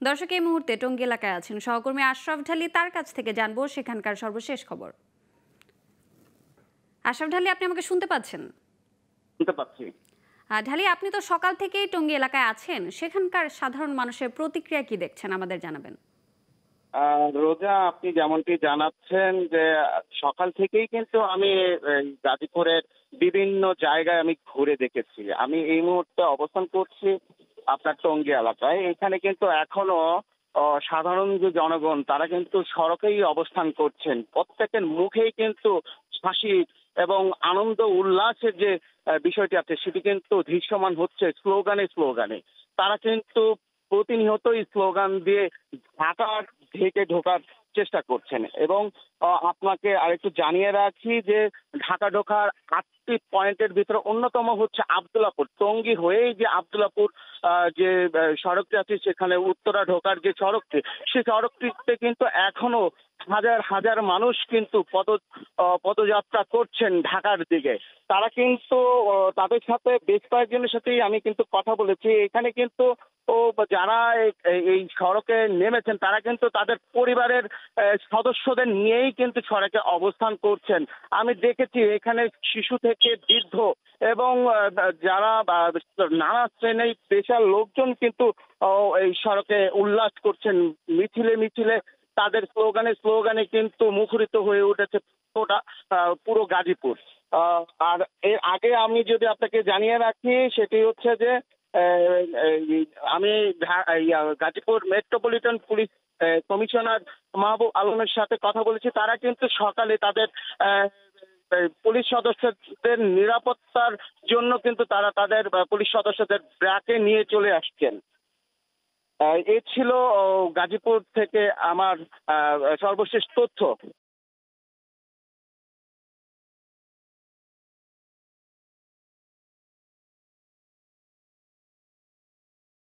দর্শক এই মুহূর্তে টঙ্গী এলাকায় আছেন সহকর্মী আশরাফ ঢালি, তার কাছ থেকে জানবো সেখানকার সর্বশেষ খবর। আশরাফ ঢালি, আপনি আমাকে শুনতে পাচ্ছেন? শুনতে পাচ্ছি। ঢালি, আপনি তো সকাল থেকেই টঙ্গী এলাকায় আছেন, সেখানকার সাধারণ মানুষের প্রতিক্রিয়া কি দেখছেন আমাদের জানাবেন। রোজা, আপনি যেমনটি জানাচ্ছেন যে সকাল থেকেই কিন্তু আমি গাজীপুরের বিভিন্ন জায়গায় আমি ঘুরে দেখেছি। আমি এই মুহূর্তে অবস্থান করছি আপনার টঙ্গী এলাকায়। এখানে কিন্তু এখনো সাধারণ যে জনগণ তারা কিন্তু সড়কেই অবস্থান করছেন। প্রত্যেকের মুখেই কিন্তু হাসি এবং আনন্দ উল্লাসের যে বিষয়টি আছে সেটি কিন্তু দৃশ্যমান হচ্ছে স্লোগানে স্লোগানে। তারা কিন্তু প্রতিনিয়তই স্লোগান দিয়ে ঢাকা ঢেকে ঢোকার চেষ্টা করছেন। এবং আপনাকে আরেকটু জানিয়ে রাখি যে ঢাকা ঢোকার ৮টি পয়েন্টের ভিতরে অন্যতম হচ্ছে আবদুল্লাপুর। টঙ্গী হয়েই যে আবদুল্লাপুর যে সড়কটি আছে, সেখানে উত্তরা ঢোকার যে সড়কটি, সেই সড়কটিতে কিন্তু এখনো হাজার হাজার মানুষ কিন্তু পদযাত্রা করছেন ঢাকার দিকে। তারা কিন্তু তাদের সাথে বেশ কয়েকজনের সাথেই আমি কিন্তু কথা বলেছি। এখানে কিন্তু যারা এই সড়কে নেমেছেন তারা কিন্তু তাদের পরিবারের সদস্যদের নিয়েই কিন্তু সড়কে অবস্থান করছেন। আমি দেখেছি এখানে শিশু থেকে বৃদ্ধ এবং যারা নানা শ্রেণীর পেশার লোকজন কিন্তু এই সড়কে উল্লাস করছেন। মিছিলে মিছিলে তাদের স্লোগানে স্লোগানে কিন্তু মুখরিত হয়ে উঠেছে পুরো গাজীপুর। আর এর আগে আমি যদি আপনাকে জানিয়ে রাখি, সেটি হচ্ছে যে আমি গাজীপুর মেট্রোপলিটন পুলিশ কমিশনার মাহবুব আলমের সাথে কথা বলেছি। তারা কিন্তু সকালে তাদের পুলিশ সদস্যদের নিরাপত্তার জন্য কিন্তু তারা তাদের পুলিশ সদস্যদের ব্র্যাকে নিয়ে চলে আসছেন। এ ছিল গাজীপুর থেকে আমার সর্বশেষ তথ্য।